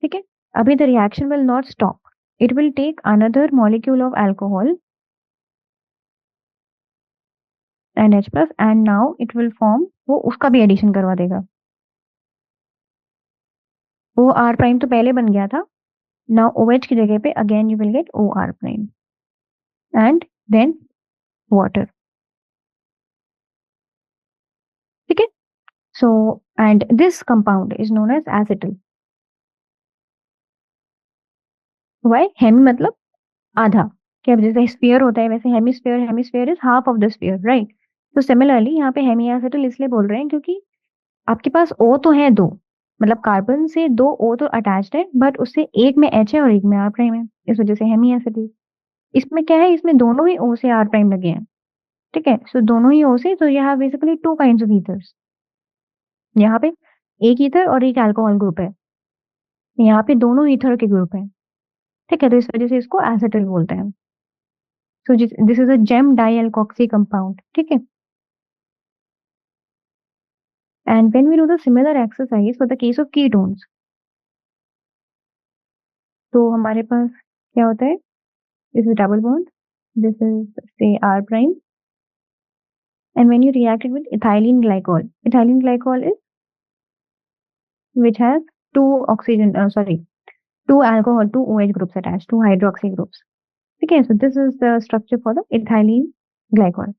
ठीक है? अभी the reaction will not stop, it will take another molecule of alcohol and H plus and now it will form, वो उसका भी एडिशन करवा देगा। वो R प्राइम तो पहले बन गया था, now OH की जगह पे again you will get OR prime and then water। ठीक है? so and this compound is known as acetal। why? Hemi मतलब आधा, कि अब जैसे स्फीयर होता है वैसे hemisphere, hemisphere is half of the sphere, right? तो सिमिलरली यहाँ पे हेमियासेटल इसलिए बोल रहे हैं क्योंकि आपके पास O तो है दो, मतलब कार्बन से 2 O तो अटैच्ड है, बट उससे एक में H है और एक में R प्राइम है, इस वजह से हेमियासेटल। इसमें क्या है? इसमें दोनों ही O से R प्राइम लगे हैं। ठीक है? सो दोनों ही O से, तो यह have basically 2 kinds of ethers. यहाँ पे एक ईथर और एक अल्कोहल ग्रुप है। यहाँ पे दोनों ईथर के ग्रुप हैं, ठीक है, तो इस वजह से इसको एसिटिल बोलते हैं। So this is a gem di alkoxy compound, ठीक है। And when we do the similar exercise for the case of ketones, तो हमारे पास क्या होता है, this is double bond, this is say R prime, and when you react it with ethylene glycol is which has two oxygen, two alcohol, two OH groups attached, two hydroxy groups. Okay, so this is the structure for the ethylene glycol.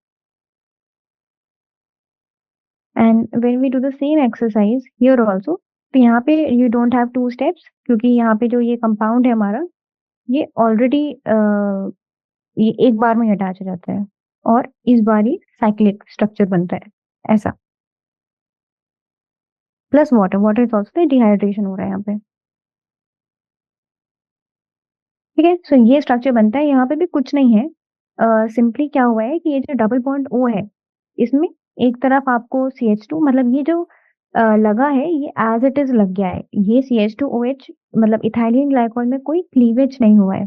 And when we do the same exercise here also, तो यहाँ पे you don't have two steps, क्योंकि यहाँ पे जो ये compound है हमारा, ये ऑलरेडी ये एक बार में अटैच हो जाता है, और इस बार ही साइक्लिक स्ट्रक्चर बनता है ऐसा। Plus water, water is also dehydration हो रहा है यहाँ पे, ठीक है। सो ये स्ट्रक्चर बनता है, यहाँ पे भी कुछ नहीं है, सिंपली क्या हुआ है कि ये जो डबल बॉन्ड O है, इसमें एक तरफ आपको CH2, मतलब ये जो लगा है ये एज इट इज लग गया है, ये CH2OH, मतलब इथाइलिन ग्लाइकोल में कोई क्लीवेज नहीं हुआ है,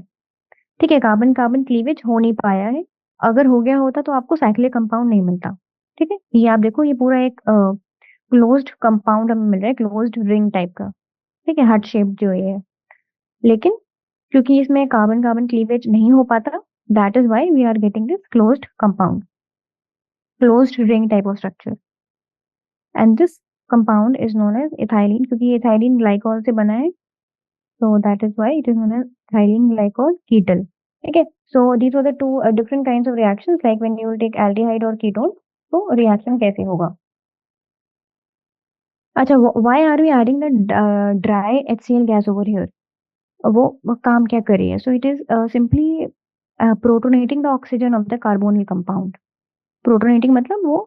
ठीक है, कार्बन कार्बन क्लीवेज हो नहीं पाया है। अगर हो गया होता तो आपको साइक्लिक कंपाउंड नहीं मिलता, ठीक है। ये आप देखो, ये पूरा एक क्लोज्ड कंपाउंड हमें मिल रहा है, क्लोज्ड रिंग टाइप का, ठीक है, हार्ट शेप जो ये है। लेकिन क्योंकि इसमें कार्बन कार्बन क्लीवेज नहीं हो पाता, that is why we are getting this closed compound, closed ring type of structure. And this compound is known as ethylene, क्योंकि ये इथाइलिन ग्लाइकॉल से बना है, so that is why it is known as ethylene glycol ketal. Okay, so these were the two different kinds of reactions, like when you will take aldehyde or ketone, तो reaction कैसे होगा। अच्छा, why are we adding the dry HCl gas over here? वो काम क्या कर रही है? So it is simply protonating the oxygen of the carbonyl compound. Protonating मतलब वो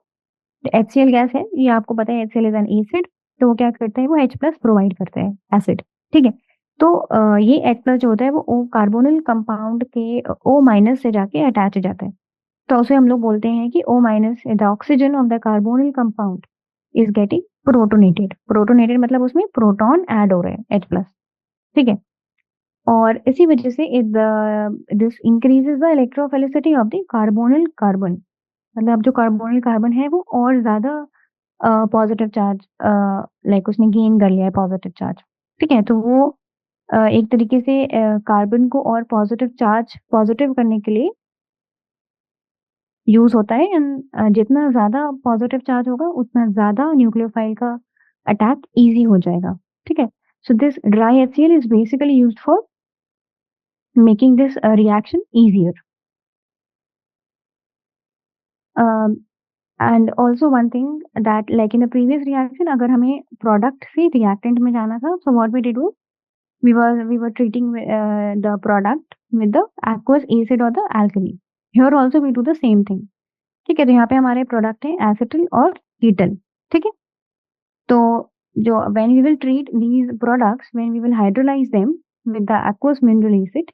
HCl गैस है, ये आपको पता है HCl is an acid, तो वो क्या करता है, वो H प्लस प्रोवाइड करता है, एसिड, ठीक है। तो ये H प्लस जो होता है वो O कार्बोनिल कंपाउंड के O माइनस से जाके अटैच हो जाता है, तो उसे हम लोग बोलते हैं कि O minus the oxygen of the carbonyl compound is getting protonated. Protonated मतलब उसमें प्रोटॉन ऐड हो रहे हैं H प्लस, ठीक है। और इसी वजह से this increases the electrophilicity of the carbonyl carbon, मतलब जो कार्बोनिल कार्बन है वो और ज्यादा पॉजिटिव चार्ज, लाइक उसने गेन कर लिया है पॉजिटिव चार्ज, ठीक है। तो वो एक तरीके से कार्बन को और पॉजिटिव चार्ज पॉजिटिव करने के लिए यूज होता है, एंड जितना ज्यादा पॉजिटिव चार्ज होगा उतना ज्यादा न्यूक्लियोफाइल का अटैक इजी हो जाएगा, ठीक है। So this dry HCl is basically used for making this reaction easier. And also one thing that like in the previous reaction, अगर हमें प्रोडक्ट से रिएक्टेंट में जाना था, so what we did was we were treating the product with the aqueous acid or the alkali. Here also we do the same thing, ठीक है। तो यहाँ पे हमारे प्रोडक्ट है एसिटिल और कीटल, ठीक है। तो जो when we will treat these products, when we will hydrolyze them with the aqueous mineral acid,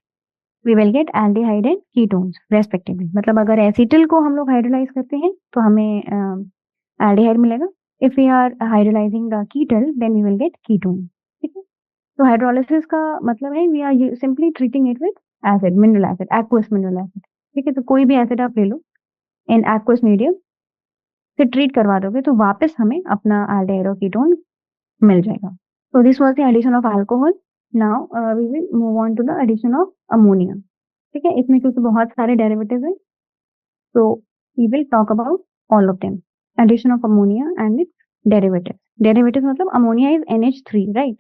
we will get aldehyde and ketones respectively। मतलब अगर एसिटिल को हम लोग हाइड्रोलाइज करते हैं तो हमें एल्डिहाइड मिलेगा, if we are hydrolysing the ketal then we will get ketone, ठीक है। तो हाइड्रोलिसिस का मतलब है we are simply treating it with acid, mineral acid, aqueous mineral acid, ठीक है। तो कोई भी एसिड आप ले लो इन एक्वस मीडियम से ट्रीट करवा दोगे तो वापस हमें अपना एल्डिहाइड और कीटोन मिल जाएगा। So this was the addition of alcohol. Now we will move on to the addition of ammonia. ठीक है, इसमें क्योंकि बहुत सारे डेरिवेटिव्स हैं, so we will talk about all of them. Addition of ammonia and its derivatives. Derivatives मतलब ammonia is NH3, right?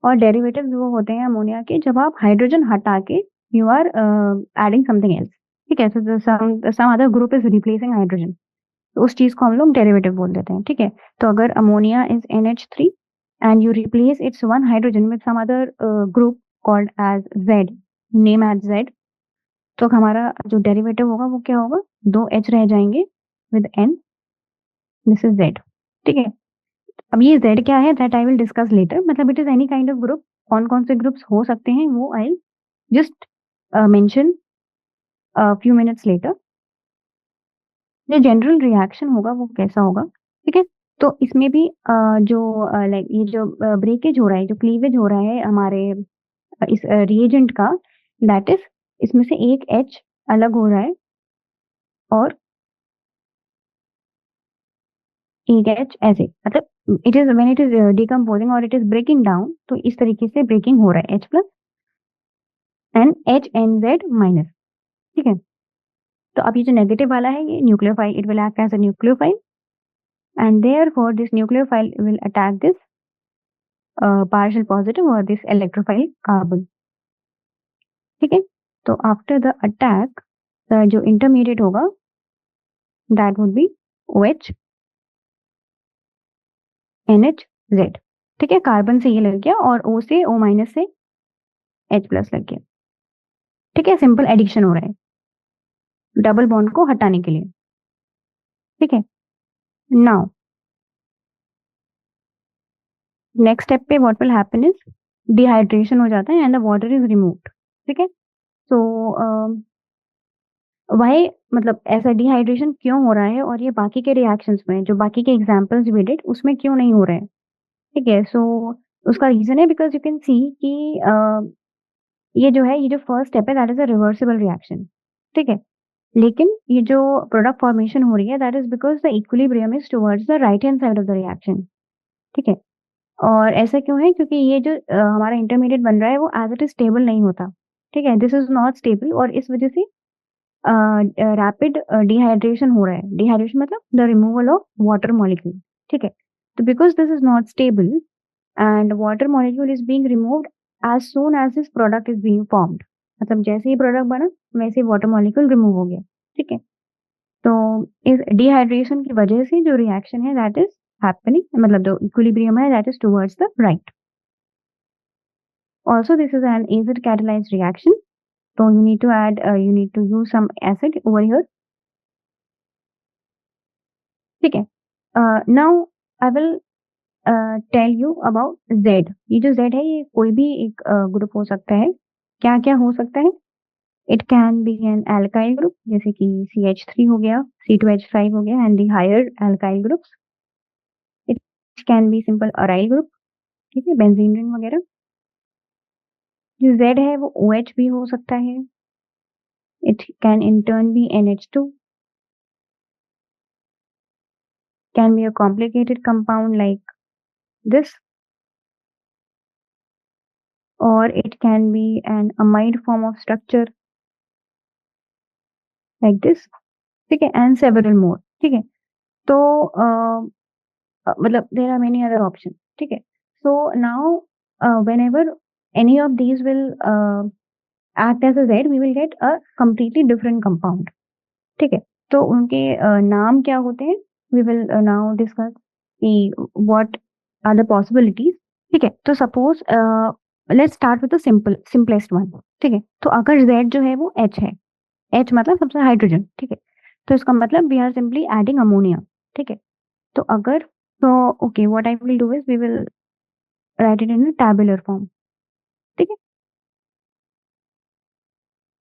और derivatives वो होते हैं अमोनिया के जब आप हाइड्रोजन हटा के you are adding something else, ठीक है। so some other group is replacing hydrogen, तो उस चीज को हम लोग डेरिवेटिव बोल देते हैं, ठीक है। तो अगर ammonia is NH3 and you replace its one hydrogen with some other group called as Z, name as Z, तो हमारा जो डेरिवेटिव होगा वो क्या होगा, दो H रह जाएंगे with N, this is Z, ठीक है। अब ये Z क्या है that I will discuss later, मतलब it is any kind of group, कौन कौन से ग्रुप्स हो सकते हैं वो I just mention few minutes later. जो जनरल रिएक्शन होगा वो कैसा होगा, ठीक है। तो इसमें भी लाइक ये जो ब्रेकेज हो रहा है, जो क्लीवेज हो रहा है हमारे इस रिएजेंट का, दैट इज इसमें से एक H अलग हो रहा है और एक H ऐसे, मतलब it is when it is decomposing और इट इज ब्रेकिंग डाउन, तो इस तरीके से ब्रेकिंग हो रहा है H plus and HNZ minus. ठीक है, तो अब ये जो नेगेटिव वाला है ये nucleophile, it will act as a nucleophile and therefore this nucleophile will attack this partial positive or this electrophile carbon। ठीक है, तो after the attack जो intermediate होगा that would be OH NHZ। ठीक है, कार्बन से ये लग गया और O से O माइनस से H प्लस लग गया। ठीक है, सिंपल एडिक्शन हो रहा है डबल बॉन्ड को हटाने के लिए। ठीक है, नाउ नेक्स्ट स्टेप पे what will happen is dehydration हो जाता है and the water is removed. ठीक है, सो वाई, मतलब ऐसा डिहाइड्रेशन क्यों हो रहा है और ये बाकी के रिएक्शंस में, जो बाकी के एग्जांपल्स we did उसमें क्यों नहीं हो रहा है। ठीक है, सो उसका रीजन है बिकॉज यू कैन सी कि ये जो है, ये जो फर्स्ट स्टेप है that is a reversible reaction. ठीक है, लेकिन ये जो प्रोडक्ट फॉर्मेशन हो रही है that is because the equilibrium is towards the right hand side of the reaction. ठीक है, और ऐसा क्यों है, क्योंकि ये जो हमारा इंटरमीडिएट बन रहा है वो एज इट इज स्टेबल नहीं होता। ठीक है, दिस इज नॉट स्टेबल और इस वजह से रैपिड डिहाइड्रेशन हो रहा है। डिहाइड्रेशन मतलब the removal of water molecule. ठीक है, तो because this is not stable and water molecule is being removed as soon as this product is being formed, मतलब जैसे ही प्रोडक्ट बना वैसे ही वाटर मॉलिक्यूल रिमूव हो गया। ठीक है, तो इस डिहाइड्रेशन की वजह से जो रिएक्शन है दैट इज हैपनिंग, मतलब जो इक्विलिब्रियम है that is towards the right. Also this is an acid catalyzed reaction, so you need to use some acid over here। ठीक है, now I will tell you about Z। ये जो Z है ये कोई भी एक ग्रुप हो सकता है। क्या क्या हो सकता है, it can be an alkyl group जैसे कि CH3 हो गया, C2H5 हो गया and the higher alkyl groups. It can be simple aryl group, ठीक है, बेंजीन रिंग वगैरह। जो Z है वो OH भी हो सकता है, it can in turn be NH2, can be a complicated compound like this, or it can be an amide form of structure like this। ठीक है, and several more। ठीक है, तो मतलब there are many other options। ठीक है, so now whenever any of these will act as a Z, we will get a completely different compound। ठीक है, तो उनके नाम क्या होते हैं, we will now discuss the what are the possibilities। ठीक है, तो suppose let's start with the simplest one. ठीक है, तो अगर Z जो है वो H है, H मतलब सबसे हाइड्रोजन। ठीक है, तो इसका मतलब we are simply adding ammonia. ठीक है, तो अगर, तो okay, what I will do is we will write it in a tabular form. ठीक है,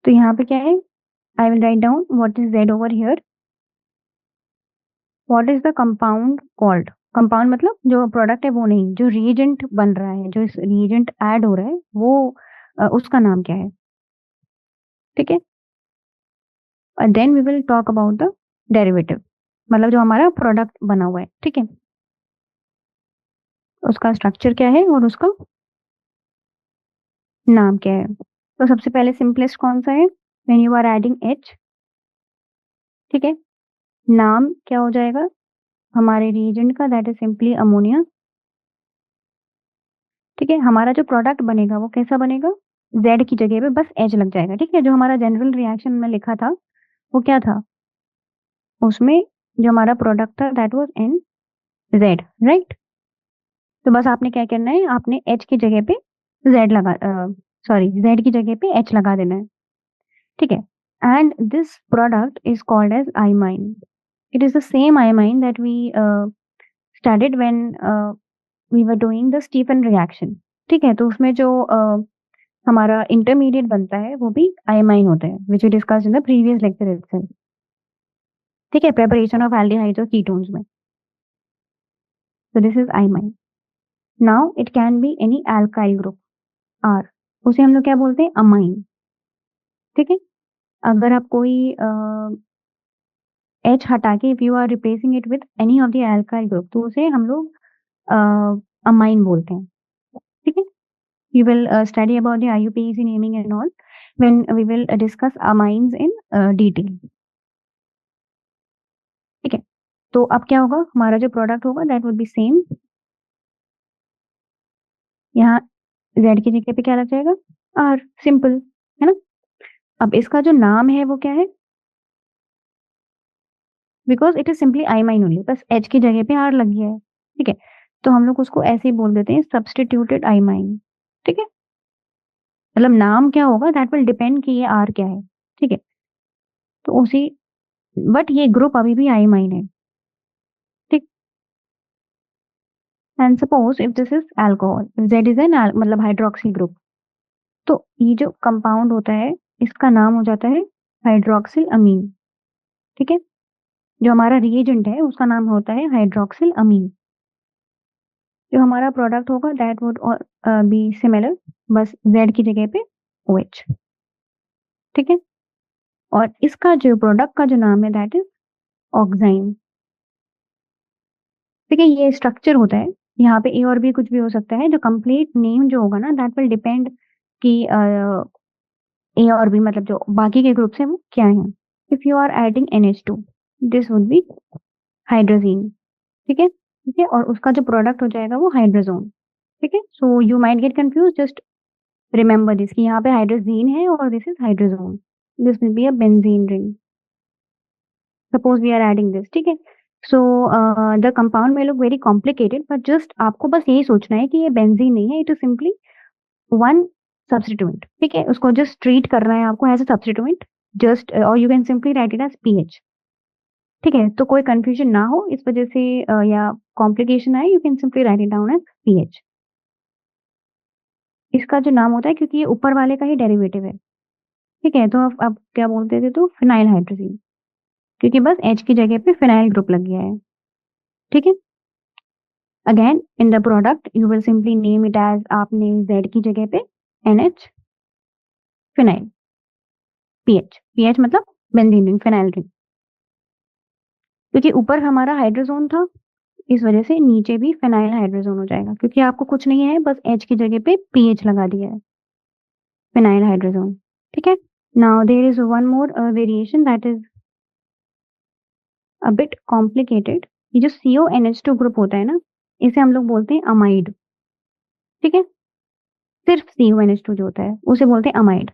तो यहाँ पे क्या है, I will write down what is Z over here, what is the compound called. Compound मतलब जो प्रोडक्ट है वो नहीं, जो रिएजेंट बन रहा है, जो इस रिएजेंट ऐड हो रहा है वो उसका नाम क्या है। ठीक है, और then we will talk about the derivative, मतलब जो हमारा प्रोडक्ट बना हुआ है। ठीक है, उसका स्ट्रक्चर क्या है और उसका नाम क्या है। तो सबसे पहले सिंपलेस्ट कौन सा है, when you are adding H। ठीक है, नाम क्या हो जाएगा हमारे रिएजेंट का, दैट इज सिंपली अमोनिया। ठीक है, हमारा जो प्रोडक्ट बनेगा वो कैसा बनेगा, Z की जगह पे बस H लग जाएगा। ठीक है, जो हमारा जनरल रिएक्शन में लिखा था वो क्या था, उसमें जो हमारा प्रोडक्ट था दैट वाज NZ, राइट। तो बस आपने क्या करना है, आपने H की जगह पे Z की जगह पे H लगा देना है। ठीक है, and this product is called as imine। It is the same imine that we studied when we were doing the Stephen reaction. ठीक है, तो उसमें जो हमारा इंटरमीडिएट बनता है वो भी imine होता है, which we discussed in the previous lecture itself. ठीक है, प्रिपरेशन ऑफ एल्डिहाइड्स और कीटोन्स में। So this is imine. Now it can be any alkyl group R, उसे हम लोग क्या बोलते हैं, अमाइन. ठीक है. अगर आप कोई H हटा के if you are replacing it with any of the alkyl group, तो उसे हम लोग अमाइन बोलते हैं. ठीक है. We will study about the IUPAC naming and all when we will discuss amines in detail. ठीक है. तो अब क्या होगा, हमारा जो प्रोडक्ट होगा that would be same. यहाँ Z की जगह पे क्या लग जाएगा, R, सिंपल है ना. अब इसका जो नाम है वो क्या है, because it is simply I mean only, बस H की जगह पे R लग गया है. ठीक है. तो हम लोग उसको ऐसे ही बोल देते हैं सब्सटीट्यूटेड आईमाइन. ठीक है. मतलब नाम क्या होगा दैट विल डिपेंड कि ये R क्या है. ठीक है. तो उसी, बट ये ग्रुप अभी भी आईमाइन है. ठीक. And suppose if this is alcohol, Z is an मतलब हाइड्रोक्सी ग्रुप, तो ये जो कंपाउंड होता है इसका नाम हो जाता है हाइड्रोक्सिल अमीन. ठीक है. जो हमारा रिएजेंट है उसका नाम होता है हाइड्रोक्सिल अमीन. जो हमारा प्रोडक्ट होगा दैट वुड बी सिमिलर, बस Z की जगह पे OH. ठीक है. और इसका जो प्रोडक्ट का जो नाम है दैट इज ऑक्साइन. ठीक है. ये स्ट्रक्चर होता है, यहाँ पे ए और बी कुछ भी हो सकता है. जो कंप्लीट नेम जो होगा ना दैट विल डिपेंड कि ए और बी मतलब जो बाकी के ग्रुप्स हैं वो क्या है. If you are adding NH2, this would be hydrazine. ठीक है. ठीक है. और उसका जो प्रोडक्ट हो जाएगा वो हाइड्रोजोन. ठीक है. So you might get confuse, just remember this कि यहाँ पे हाइड्रोजीन है और this is hydrazone. This will be a benzene ring. Suppose we are adding this. ठीक है. सो द कंपाउंड में look very complicated, but just आपको बस यही सोचना है कि ये बेंजीन नहीं है, it is simply one substituent. ठीक है. उसको जस्ट ट्रीट करना है आपको एज अ सब्स्टिट्यूएंट, जस्ट, और you can simply write it as PH. ठीक है. तो कोई कंफ्यूजन ना हो इस वजह से या कॉम्प्लिकेशन आए, you can simply write it down as PH. इसका जो नाम होता है क्योंकि ये ऊपर वाले का ही डेरिवेटिव है. ठीक है. तो अब क्या बोलते थे, तो फिनाइल हाइड्रोजीन, क्योंकि बस H की जगह पे फिनाइल ग्रुप लग गया है. ठीक है. Again in the product you will simply name it as, आपने Z की जगह पे NH, फिनाइल, पीएच मतलब बेंजीन रिंग, फिनाइल रिंग. क्योंकि ऊपर हमारा हाइड्रोजोन था इस वजह से नीचे भी फिनाइल हाइड्रोजोन हो जाएगा, क्योंकि आपको कुछ नहीं है, बस H की जगह पे पीएच लगा दिया है, फिनाइल हाइड्रोजोन. ठीक है. Now there is one more variation that is a bit complicated. ये जो CONH2 ग्रुप होता है ना, इसे हम लोग बोलते हैं अमाइड. ठीक है. सिर्फ CONH2 जो होता है उसे बोलते हैं अमाइड.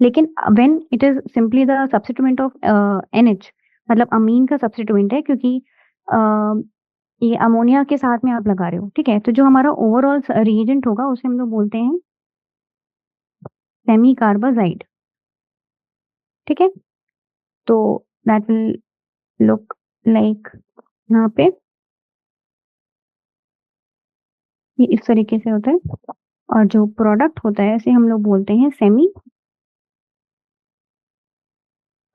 लेकिन when it is simply the substituent of NH, मतलब अमीन का सब्स्टिट्यूएंट है, क्योंकि ये अमोनिया के साथ में आप लगा रहे हो. ठीक है. तो जो हमारा ओवरऑल रिएजेंट होगा उसे हम लोग बोलते हैं सेमी कार्बाजाइड. ठीक है. तो दैट विल लुक लाइक, यहाँ पे ये इस तरीके से होता है, और जो प्रोडक्ट होता है इसे हम लोग बोलते हैं सेमी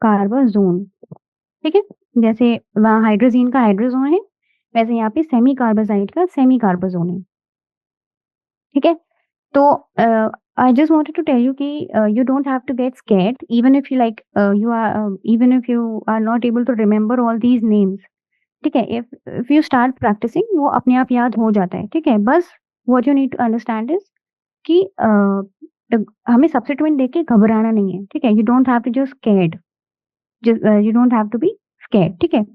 कार्बाजोन. ठीक है. जैसे वहाँ हाइड्रोजीन का हाइड्रोजोन है, वैसे यहाँ पे सेमी कार्बाजाइड का सेमी कार्बाजोन है. ठीक है. तो I just wanted to tell you कि you don't have to get scared even if you like even if you are not able to remember all these names. ठीक है. if you start practicing वो अपने आप याद हो जाता है. ठीक है. बस what you need to understand is कि हमें सब्स्टिट्यूएंट देख के घबराना नहीं है. ठीक है. you don't have to just scared, you don't have to be scared. ठीक है.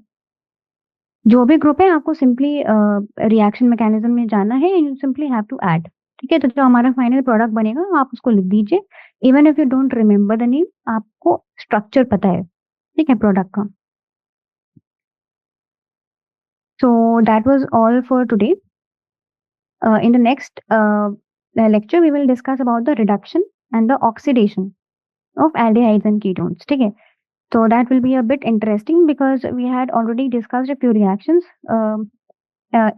जो भी ग्रुप है आपको सिंपली रिएक्शन मैकेनिज्म में जाना है, you simply have to add. ठीक है. तो जो हमारा फाइनल प्रोडक्ट बनेगा आप उसको लिख दीजिए. Even if you don't remember the name, आपको स्ट्रक्चर पता है. ठीक है, प्रोडक्ट का. So that was all for today. In the next lecture we will discuss about the reduction and the oxidation of aldehydes and ketones. ठीक है. So that will be a bit interesting because we had already discussed a few reactions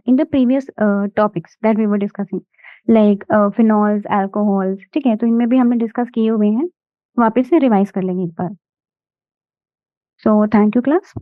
in the previous topics that we were discussing, like phenols, alcohols. ठीक है. तो इनमें भी हमने discuss किए हुए हैं, वापस से रिवाइज कर लेंगे एक बार. So thank you class.